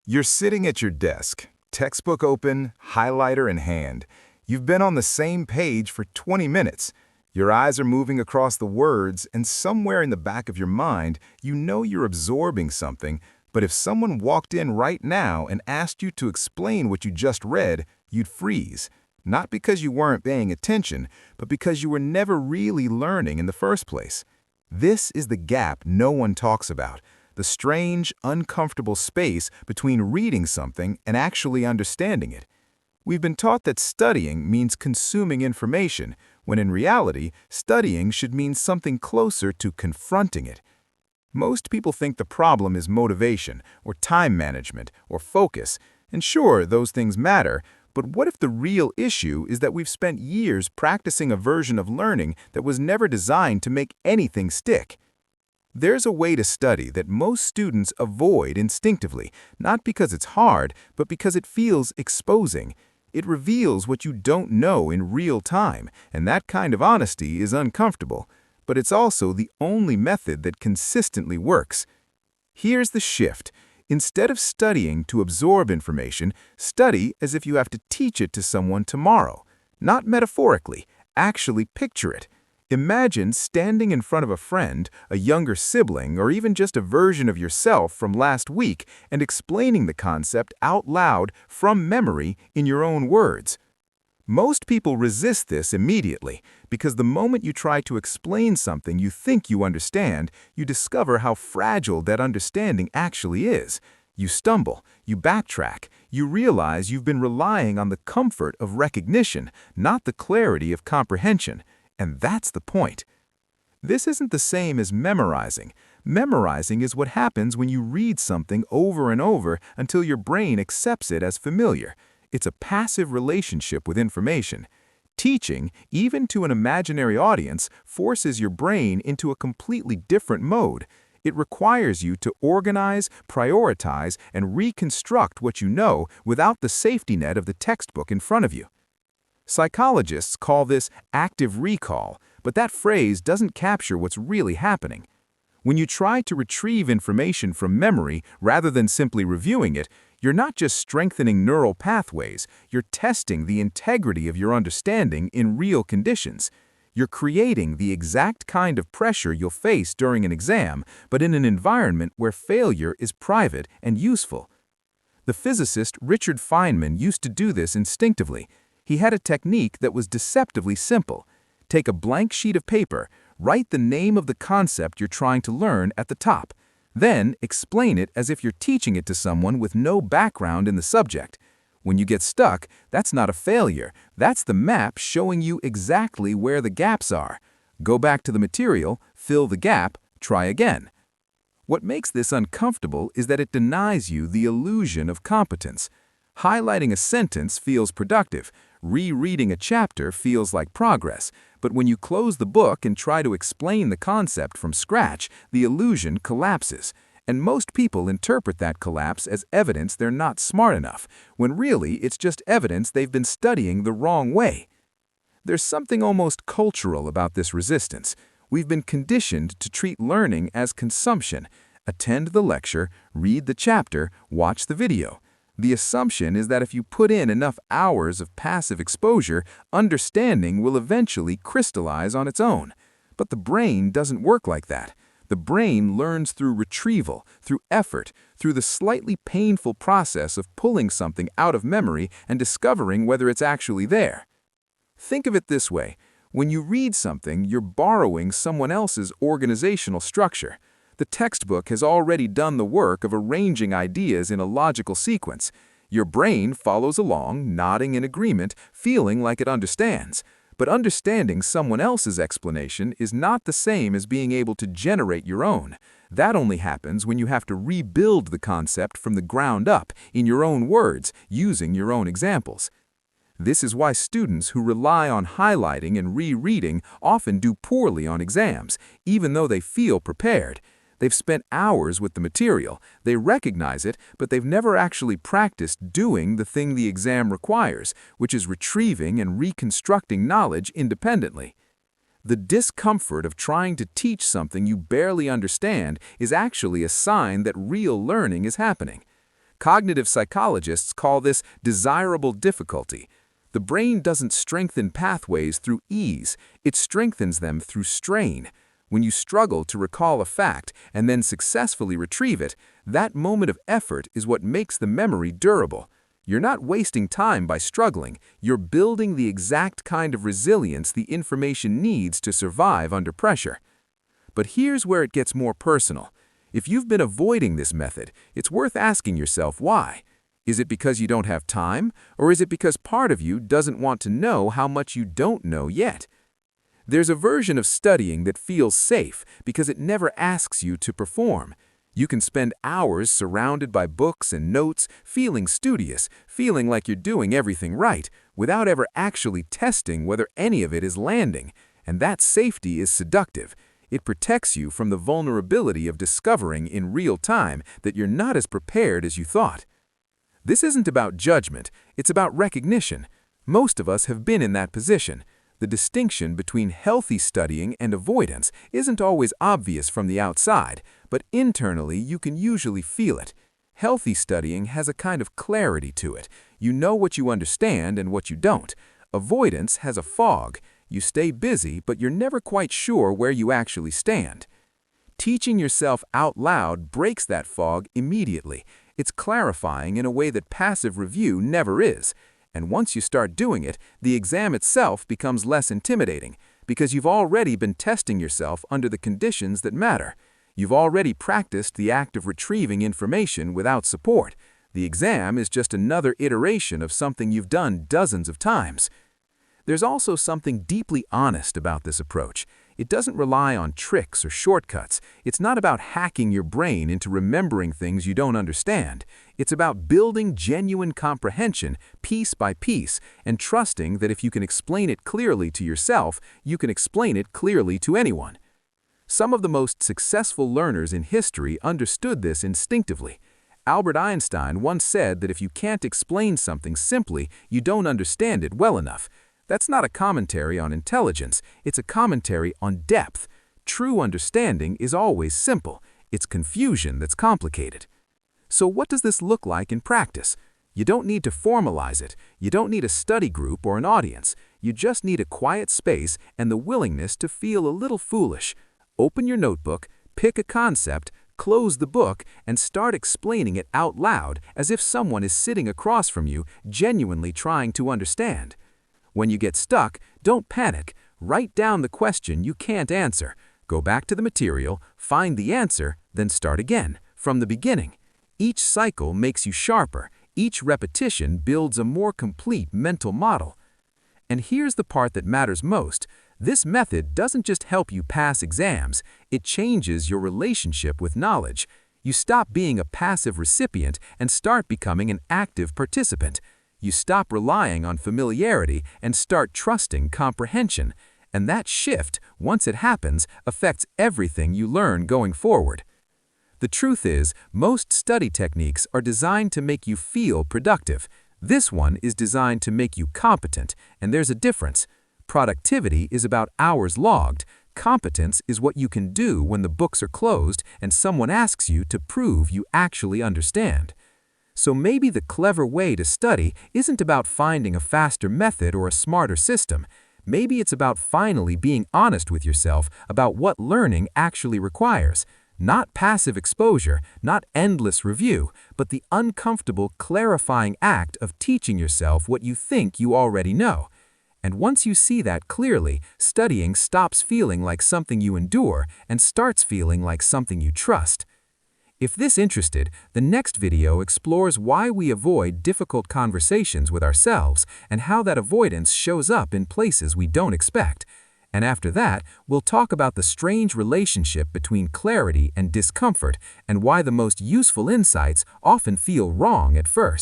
You're sitting at your desk, textbook open, highlighter in hand. You've been on the same page for 20 minutes. Your eyes are moving across the words, and somewhere in the back of your mind, you know you're absorbing something, but if someone walked in right now and asked you to explain what you just read, you'd freeze. Not because you weren't paying attention, but because you were never really learning in the first place. This is the gap no one talks about. The strange, uncomfortable space between reading something and actually understanding it. We've been taught that studying means consuming information, when in reality, studying should mean something closer to confronting it. Most people think the problem is motivation, or time management, or focus, and sure, those things matter, but what if the real issue is that we've spent years practicing a version of learning that was never designed to make anything stick? There's a way to study that most students avoid instinctively, not because it's hard, but because it feels exposing. It reveals what you don't know in real time, and that kind of honesty is uncomfortable. But it's also the only method that consistently works. Here's the shift. Instead of studying to absorb information, study as if you have to teach it to someone tomorrow. Not metaphorically, actually picture it. Imagine standing in front of a friend, a younger sibling, or even just a version of yourself from last week and explaining the concept out loud from memory in your own words. Most people resist this immediately because the moment you try to explain something you think you understand, you discover how fragile that understanding actually is. You stumble, you backtrack, you realize you've been relying on the comfort of recognition, not the clarity of comprehension. And that's the point. This isn't the same as memorizing. Memorizing is what happens when you read something over and over until your brain accepts it as familiar. It's a passive relationship with information. Teaching, even to an imaginary audience, forces your brain into a completely different mode. It requires you to organize, prioritize, and reconstruct what you know without the safety net of the textbook in front of you. Psychologists call this active recall, but that phrase doesn't capture what's really happening. When you try to retrieve information from memory rather than simply reviewing it, you're not just strengthening neural pathways, you're testing the integrity of your understanding in real conditions. You're creating the exact kind of pressure you'll face during an exam, but in an environment where failure is private and useful. The physicist Richard Feynman used to do this instinctively. He had a technique that was deceptively simple. Take a blank sheet of paper, write the name of the concept you're trying to learn at the top. Then explain it as if you're teaching it to someone with no background in the subject. When you get stuck, that's not a failure. That's the map showing you exactly where the gaps are. Go back to the material, fill the gap, try again. What makes this uncomfortable is that it denies you the illusion of competence. Highlighting a sentence feels productive. Rereading a chapter feels like progress, but when you close the book and try to explain the concept from scratch, the illusion collapses. And most people interpret that collapse as evidence they're not smart enough, when really it's just evidence they've been studying the wrong way. There's something almost cultural about this resistance. We've been conditioned to treat learning as consumption. Attend the lecture, read the chapter, watch the video. The assumption is that if you put in enough hours of passive exposure, understanding will eventually crystallize on its own. But the brain doesn't work like that. The brain learns through retrieval, through effort, through the slightly painful process of pulling something out of memory and discovering whether it's actually there. Think of it this way. When you read something, you're borrowing someone else's organizational structure. The textbook has already done the work of arranging ideas in a logical sequence. Your brain follows along, nodding in agreement, feeling like it understands. But understanding someone else's explanation is not the same as being able to generate your own. That only happens when you have to rebuild the concept from the ground up, in your own words, using your own examples. This is why students who rely on highlighting and rereading often do poorly on exams, even though they feel prepared. They've spent hours with the material, they recognize it, but they've never actually practiced doing the thing the exam requires, which is retrieving and reconstructing knowledge independently. The discomfort of trying to teach something you barely understand is actually a sign that real learning is happening. Cognitive psychologists call this desirable difficulty. The brain doesn't strengthen pathways through ease, it strengthens them through strain. When you struggle to recall a fact and then successfully retrieve it, that moment of effort is what makes the memory durable. You're not wasting time by struggling, you're building the exact kind of resilience the information needs to survive under pressure. But here's where it gets more personal. If you've been avoiding this method, it's worth asking yourself why. Is it because you don't have time, or is it because part of you doesn't want to know how much you don't know yet? There's a version of studying that feels safe because it never asks you to perform. You can spend hours surrounded by books and notes, feeling studious, feeling like you're doing everything right, without ever actually testing whether any of it is landing. And that safety is seductive. It protects you from the vulnerability of discovering in real time that you're not as prepared as you thought. This isn't about judgment, it's about recognition. Most of us have been in that position. The distinction between healthy studying and avoidance isn't always obvious from the outside, but internally you can usually feel it. Healthy studying has a kind of clarity to it. You know what you understand and what you don't. Avoidance has a fog. You stay busy, but you're never quite sure where you actually stand. Teaching yourself out loud breaks that fog immediately. It's clarifying in a way that passive review never is. And once you start doing it, the exam itself becomes less intimidating, because you've already been testing yourself under the conditions that matter. You've already practiced the act of retrieving information without support. The exam is just another iteration of something you've done dozens of times. There's also something deeply honest about this approach. It doesn't rely on tricks or shortcuts. It's not about hacking your brain into remembering things you don't understand. It's about building genuine comprehension piece by piece and trusting that if you can explain it clearly to yourself, you can explain it clearly to anyone. Some of the most successful learners in history understood this instinctively. Albert Einstein once said that if you can't explain something simply, you don't understand it well enough. That's not a commentary on intelligence, it's a commentary on depth. True understanding is always simple. It's confusion that's complicated. So what does this look like in practice? You don't need to formalize it. You don't need a study group or an audience. You just need a quiet space and the willingness to feel a little foolish. Open your notebook, pick a concept, close the book, and start explaining it out loud as if someone is sitting across from you, genuinely trying to understand. When you get stuck, don't panic. Write down the question you can't answer. Go back to the material, find the answer, then start again, from the beginning. Each cycle makes you sharper. Each repetition builds a more complete mental model. And here's the part that matters most. This method doesn't just help you pass exams, it changes your relationship with knowledge. You stop being a passive recipient and start becoming an active participant. You stop relying on familiarity and start trusting comprehension. And that shift, once it happens, affects everything you learn going forward. The truth is, most study techniques are designed to make you feel productive. This one is designed to make you competent, and there's a difference. Productivity is about hours logged. Competence is what you can do when the books are closed and someone asks you to prove you actually understand. So maybe the clever way to study isn't about finding a faster method or a smarter system. Maybe it's about finally being honest with yourself about what learning actually requires. Not passive exposure, not endless review, but the uncomfortable, clarifying act of teaching yourself what you think you already know. And once you see that clearly, studying stops feeling like something you endure and starts feeling like something you trust. If this interested, the next video explores why we avoid difficult conversations with ourselves and how that avoidance shows up in places we don't expect. And after that, we'll talk about the strange relationship between clarity and discomfort and why the most useful insights often feel wrong at first.